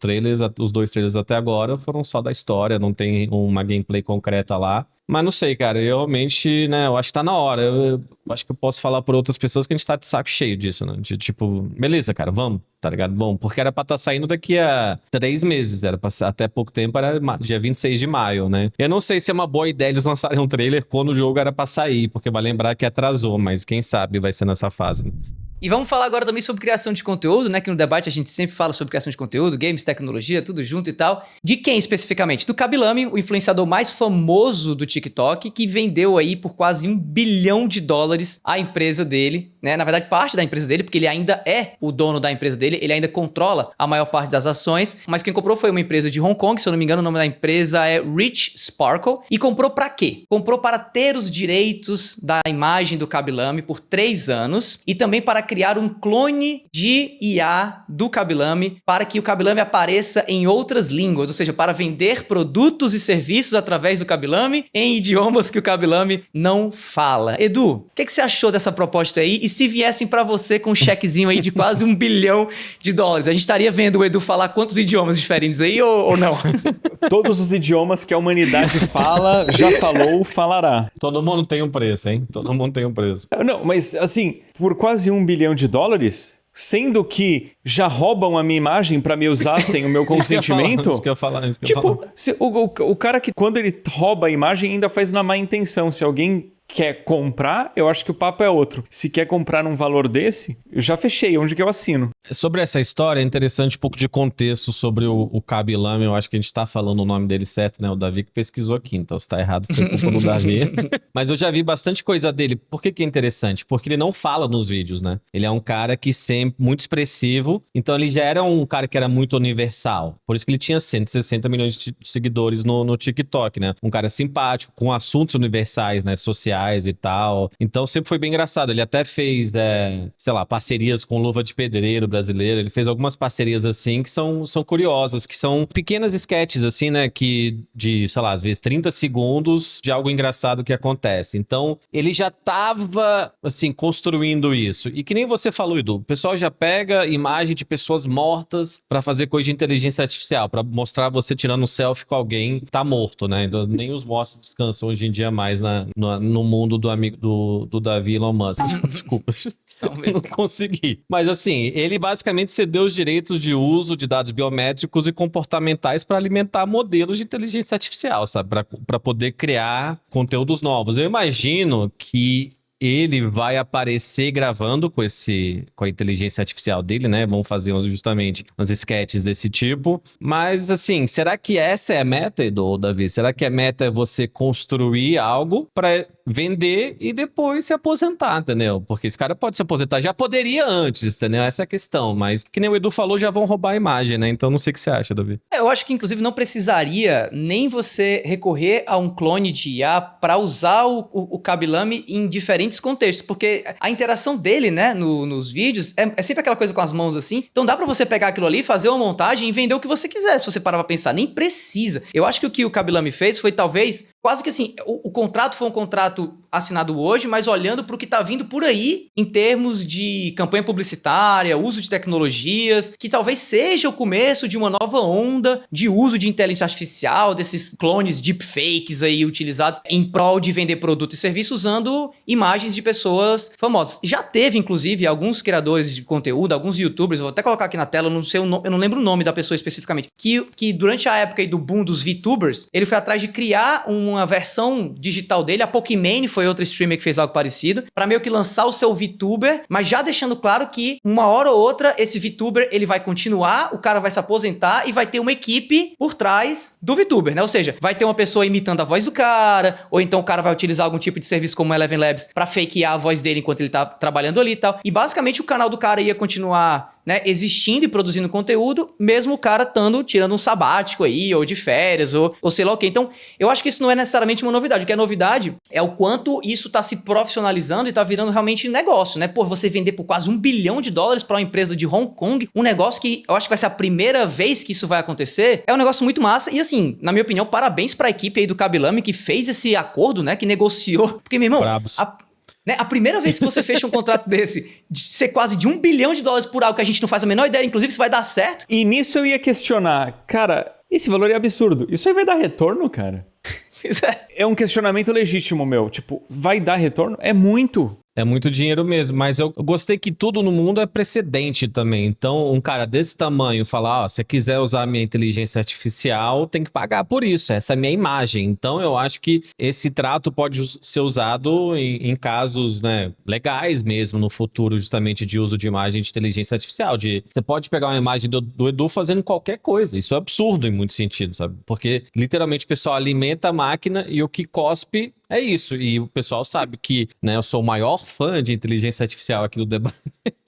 2 trailers até agora foram só da história, não tem uma gameplay concreta lá. Mas não sei, cara, eu realmente, né, eu acho que tá na hora. Eu acho que eu posso falar por outras pessoas que a gente tá de saco cheio disso, né? De, tipo, beleza, cara, vamos, tá ligado? Bom, porque era pra tá saindo daqui a 3 meses, era pra até pouco tempo, era dia 26 de maio, né? Eu não sei se é uma boa ideia eles lançarem um trailer quando o jogo era pra sair, porque vai lembrar que atrasou, mas quem sabe vai ser nessa fase, né? E vamos falar agora também sobre criação de conteúdo, né? Que no debate a gente sempre fala sobre criação de conteúdo, games, tecnologia, tudo junto e tal. De quem especificamente? Do Kabilami, o influenciador mais famoso do TikTok, que vendeu aí por quase $1 bilhão a empresa dele, né? Na verdade, parte da empresa dele, porque ele ainda é o dono da empresa dele, ele ainda controla a maior parte das ações, mas quem comprou foi uma empresa de Hong Kong, se eu não me engano, o nome da empresa é Rich Sparkle. E comprou pra quê? Comprou para ter os direitos da imagem do Kabilami por 3 anos e também para criar um clone de IA do Kabilami para que o Kabilami apareça em outras línguas, ou seja, para vender produtos e serviços através do Kabilami em idiomas que o Kabilami não fala. Edu, o que você achou dessa proposta aí? E se viessem para você com um chequezinho aí de quase $1 bilhão, a gente estaria vendo o Edu falar quantos idiomas diferentes aí ou não? Todos os idiomas que a humanidade fala, já falou, falará. Todo mundo tem um preço, hein? Todo mundo tem um preço. Não, mas assim, por quase $1 bilhão, sendo que já roubam a minha imagem pra me usar sem o meu consentimento. Isso que eu ia falar. Tipo, o cara que quando ele rouba a imagem ainda faz na má intenção. Se alguém quer comprar, eu acho que o papo é outro. Se quer comprar num valor desse, eu já fechei. Onde que eu assino? Sobre essa história, é interessante um pouco de contexto sobre o Kabilami. Eu acho que a gente tá falando o nome dele certo, né? O Davi que pesquisou aqui, então se tá errado foi culpa do Davi. Mas eu já vi bastante coisa dele. Por que é interessante? Porque ele não fala nos vídeos, né? Ele é um cara que sempre muito expressivo, então ele já era um cara que era muito universal. Por isso que ele tinha 160 milhões de seguidores no TikTok, né? Um cara simpático, com assuntos universais, né? Sociais. sociais e tal. Então sempre foi bem engraçado. Ele até fez, sei lá, parcerias com Luva de Pedreiro brasileiro. Ele fez algumas parcerias assim que são curiosas, que são pequenas sketches assim, né, que de, sei lá, às vezes 30 segundos de algo engraçado que acontece. Então, ele já tava, assim, construindo isso. E que nem você falou, Edu, o pessoal já pega imagem de pessoas mortas pra fazer coisa de inteligência artificial, pra mostrar você tirando um selfie com alguém que tá morto, né? Então, nem os mortos descansam hoje em dia mais no mundo do amigo do Davi Elon Musk. Desculpa. Não consegui. Mas assim, ele basicamente cedeu os direitos de uso de dados biométricos e comportamentais para alimentar modelos de inteligência artificial, sabe? Para poder criar conteúdos novos. Eu imagino que ele vai aparecer gravando com a inteligência artificial dele, né? Vão fazer justamente umas sketches desse tipo. Mas, assim, será que essa é a meta, Edu, Davi? Será que a meta é você construir algo para vender e depois se aposentar, entendeu? Porque esse cara pode se aposentar. Já poderia antes, entendeu? Essa é a questão. Mas, que nem o Edu falou, já vão roubar a imagem, né? Então, não sei o que você acha, Davi. Eu acho que, inclusive, não precisaria nem você recorrer a um clone de IA para usar o Kabilame em diferentes contextos, porque a interação dele, né, nos vídeos é sempre aquela coisa com as mãos assim, então dá pra você pegar aquilo ali, fazer uma montagem e vender o que você quiser, se você parar pra pensar, nem precisa. Eu acho que o que o Kabilame fez foi talvez, quase que assim, o contrato foi um contrato assinado hoje, mas olhando pro que tá vindo por aí, em termos de campanha publicitária, uso de tecnologias, que talvez seja o começo de uma nova onda de uso de inteligência artificial, desses clones deepfakes aí utilizados em prol de vender produto e serviço usando imagens de pessoas famosas. Já teve, inclusive, alguns criadores de conteúdo, alguns youtubers, vou até colocar aqui na tela, eu não lembro o nome da pessoa especificamente, que durante a época aí do boom dos VTubers, ele foi atrás de criar uma versão digital dele, a Pokimane foi outra streamer que fez algo parecido, pra meio que lançar o seu VTuber, mas já deixando claro que uma hora ou outra esse VTuber ele vai continuar, o cara vai se aposentar e vai ter uma equipe por trás do VTuber, né? Ou seja, vai ter uma pessoa imitando a voz do cara, ou então o cara vai utilizar algum tipo de serviço como Eleven Labs pra fakear a voz dele enquanto ele tá trabalhando ali e tal. E basicamente o canal do cara ia continuar, né, existindo e produzindo conteúdo, mesmo o cara tirando um sabático aí, ou de férias, ou sei lá o quê. Então, eu acho que isso não é necessariamente uma novidade. O que é novidade é o quanto isso tá se profissionalizando e tá virando realmente negócio, né? Pô, você vender por quase $1 bilhão pra uma empresa de Hong Kong, um negócio que eu acho que vai ser a primeira vez que isso vai acontecer, é um negócio muito massa. E assim, na minha opinião, parabéns pra equipe aí do Kabilame que fez esse acordo, né, que negociou. Porque, meu irmão, a primeira vez que você fecha um contrato desse, de ser quase de $1 bilhão por algo que a gente não faz a menor ideia, inclusive se vai dar certo. E nisso eu ia questionar, cara, esse valor é absurdo. Isso aí vai dar retorno, cara? É um questionamento legítimo, meu. Tipo, vai dar retorno? É muito. É muito dinheiro mesmo, mas eu gostei que tudo no mundo é precedente também. Então, um cara desse tamanho falar, se você quiser usar a minha inteligência artificial, tem que pagar por isso. Essa é a minha imagem. Então, eu acho que esse trato pode ser usado em casos, né, legais mesmo no futuro, justamente de uso de imagem de inteligência artificial. Você pode pegar uma imagem do Edu fazendo qualquer coisa. Isso é absurdo em muito sentido, sabe? Porque, literalmente, o pessoal alimenta a máquina e o que cospe é isso, e o pessoal sabe que, né, eu sou o maior fã de inteligência artificial aqui do debate,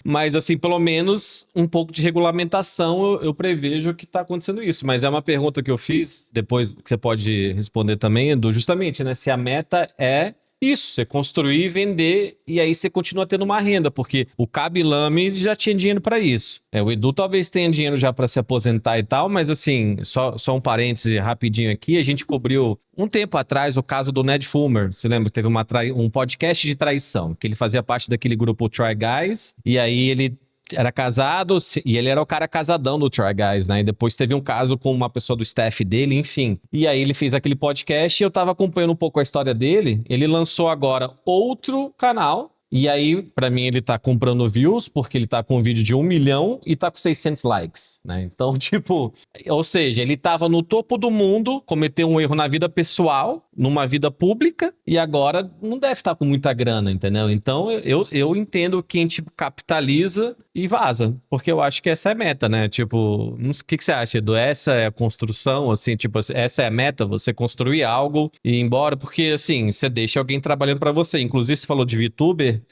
mas assim, pelo menos um pouco de regulamentação eu prevejo que está acontecendo isso, mas é uma pergunta que eu fiz, depois que você pode responder também, Edu, justamente, né, se a meta é isso, você construir e vender, e aí você continua tendo uma renda, porque o Kabilame já tinha dinheiro para isso. O Edu talvez tenha dinheiro já para se aposentar e tal, mas assim, só um parêntese rapidinho aqui, a gente cobriu um tempo atrás o caso do Ned Fulmer, você lembra que teve um podcast de traição, que ele fazia parte daquele grupo Try Guys, e aí ele era casado, e ele era o cara casadão do Try Guys, né? E depois teve um caso com uma pessoa do staff dele, enfim. E aí ele fez aquele podcast e eu tava acompanhando um pouco a história dele. Ele lançou agora outro canal. E aí, pra mim, ele tá comprando views, porque ele tá com um vídeo de 1 milhão e tá com 600 likes, né? Então, tipo... Ou seja, ele tava no topo do mundo, cometeu um erro na vida pessoal, numa vida pública, e agora não deve estar com muita grana, entendeu? Então, eu entendo quem, tipo, capitaliza e vaza, porque eu acho que essa é a meta, né? Tipo, o que você acha, Edu? Essa é a construção, assim, tipo, essa é a meta? Você construir algo e ir embora? Porque, assim, você deixa alguém trabalhando pra você. Inclusive, você falou de VTuber,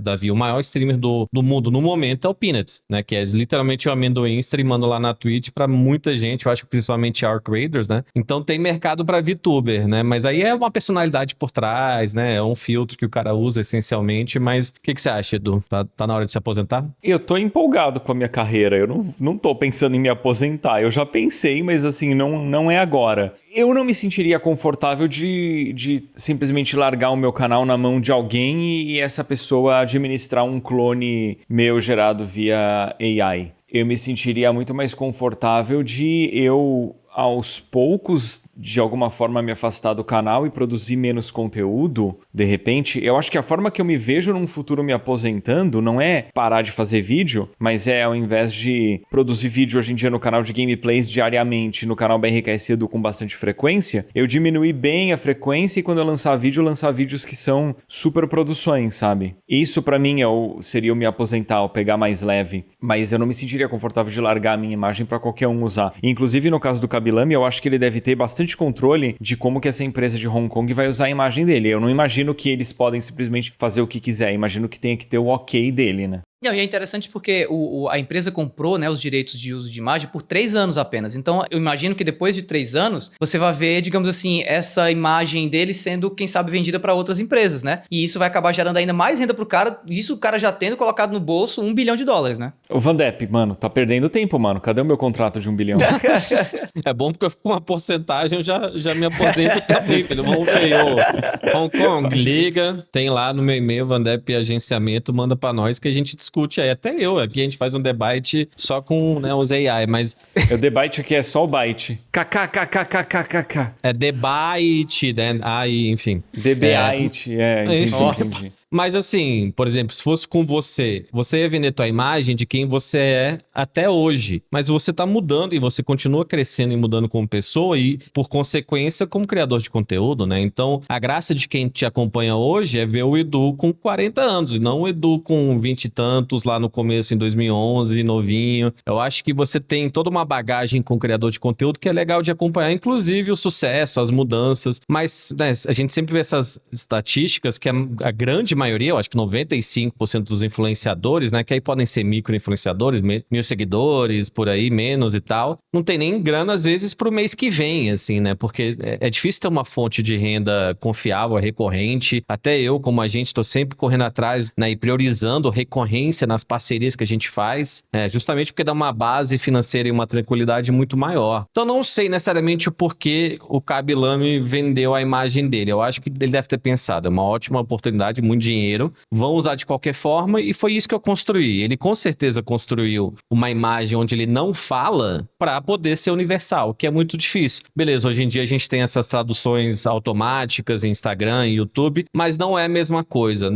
Davi, o maior streamer do mundo no momento é o Peanut, né? Que é literalmente o amendoim streamando lá na Twitch pra muita gente, eu acho que principalmente Arc Raiders, né? Então tem mercado pra VTuber, né? Mas aí é uma personalidade por trás, né? É um filtro que o cara usa essencialmente, mas o que você acha, Edu? Tá na hora de se aposentar? Eu tô empolgado com a minha carreira, eu não tô pensando em me aposentar, eu já pensei, mas assim, não é agora. Eu não me sentiria confortável de simplesmente largar o meu canal na mão de alguém e essa pessoa administrar um clone meu gerado via AI. Eu me sentiria muito mais confortável de eu, aos poucos, de alguma forma me afastar do canal e produzir menos conteúdo, de repente. Eu acho que a forma que eu me vejo num futuro me aposentando não é parar de fazer vídeo, mas é ao invés de produzir vídeo hoje em dia no canal de gameplays diariamente, no canal BRKS Edu com bastante frequência, eu diminuir bem a frequência e quando eu lançar vídeos que são super produções, sabe? Isso pra mim seria eu me aposentar, ou pegar mais leve, mas eu não me sentiria confortável de largar a minha imagem pra qualquer um usar. Inclusive no caso do Kabilami, eu acho que ele deve ter bastante controle de como que essa empresa de Hong Kong vai usar a imagem dele. Eu não imagino que eles podem simplesmente fazer o que quiser. Imagino que tenha que ter o ok dele, né? Não, e é interessante porque a empresa comprou, né, os direitos de uso de imagem por 3 anos apenas. Então, eu imagino que depois de 3 anos, você vai ver, digamos assim, essa imagem dele sendo, quem sabe, vendida para outras empresas, né? E isso vai acabar gerando ainda mais renda pro cara. Isso o cara já tendo colocado no bolso $1 bilhão, né? O Van Depp, mano, tá perdendo tempo, mano. Cadê o meu contrato de $1 bilhão? É bom porque eu fico com uma porcentagem, eu já me aposento também, filho. Vamos ver, Hong Kong, liga, tem lá no meu e-mail, Van Depp Agenciamento, manda pra nós que a gente discute aí. Até eu, aqui a gente faz um debate só com, né, os AI, mas... O debate aqui é só o byte. KKKKKKKK. É debate, né? Aí, enfim. Debate, entendi. Mas assim, por exemplo, se fosse com você ia vender tua imagem de quem você é até hoje, mas você tá mudando e você continua crescendo e mudando como pessoa e, por consequência, como criador de conteúdo, né? Então, a graça de quem te acompanha hoje é ver o Edu com 40 anos, e não o Edu com 20 e tantos lá no começo, em 2011, novinho. Eu acho que você tem toda uma bagagem com criador de conteúdo que é legal de acompanhar, inclusive o sucesso, as mudanças, mas, né, a gente sempre vê essas estatísticas que a grande maioria, eu acho que 95% dos influenciadores, né, que aí podem ser micro-influenciadores, 1.000 seguidores, por aí, menos e tal, não tem nem grana, às vezes, pro mês que vem, assim, né, porque é difícil ter uma fonte de renda confiável, recorrente. Até eu, como agente, tô sempre correndo atrás, né, e priorizando recorrência nas parcerias que a gente faz, justamente porque dá uma base financeira e uma tranquilidade muito maior. Então, não sei necessariamente o porquê o Kabilami vendeu a imagem dele. Eu acho que ele deve ter pensado, é uma ótima oportunidade, muito dinheiro, vão usar de qualquer forma, e foi isso que eu construí. Ele com certeza construiu uma imagem onde ele não fala para poder ser universal, que é muito difícil. Beleza, hoje em dia a gente tem essas traduções automáticas em Instagram e YouTube, mas não é a mesma coisa,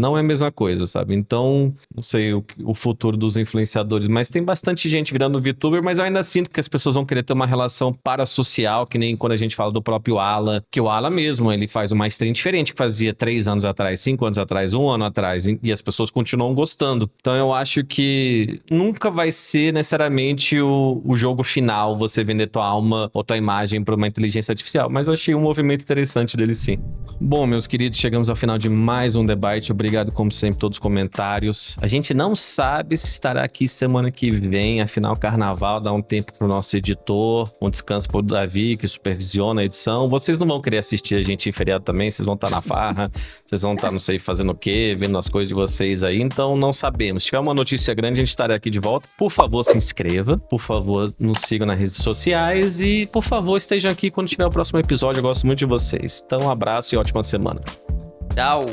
sabe? Então, não sei o futuro dos influenciadores, mas tem bastante gente virando VTuber, mas eu ainda sinto que as pessoas vão querer ter uma relação parasocial, que nem quando a gente fala do próprio Ala, que o Ala mesmo, ele faz uma stream diferente que fazia 3 anos atrás, 5 anos atrás, 1 ano atrás, e as pessoas continuam gostando. Então eu acho que nunca vai ser necessariamente o jogo final, você vender tua alma ou tua imagem para uma inteligência artificial, mas eu achei um movimento interessante dele, sim. Bom, meus queridos, chegamos ao final de mais um debate. Obrigado, como sempre, todos os comentários. A gente não sabe se estará aqui semana que vem, afinal, carnaval dá um tempo pro nosso editor, um descanso pro Davi, que supervisiona a edição. Vocês não vão querer assistir a gente em feriado também, vocês vão estar na farra, vocês vão estar, não sei, fazendo o quê, vendo as coisas de vocês aí, então não sabemos. Se tiver uma notícia grande, a gente estará aqui de volta. Por favor, se inscreva, por favor, nos sigam nas redes sociais e, por favor, estejam aqui quando tiver o próximo episódio. Eu gosto muito de vocês. Então, um abraço e ótima semana. Tchau!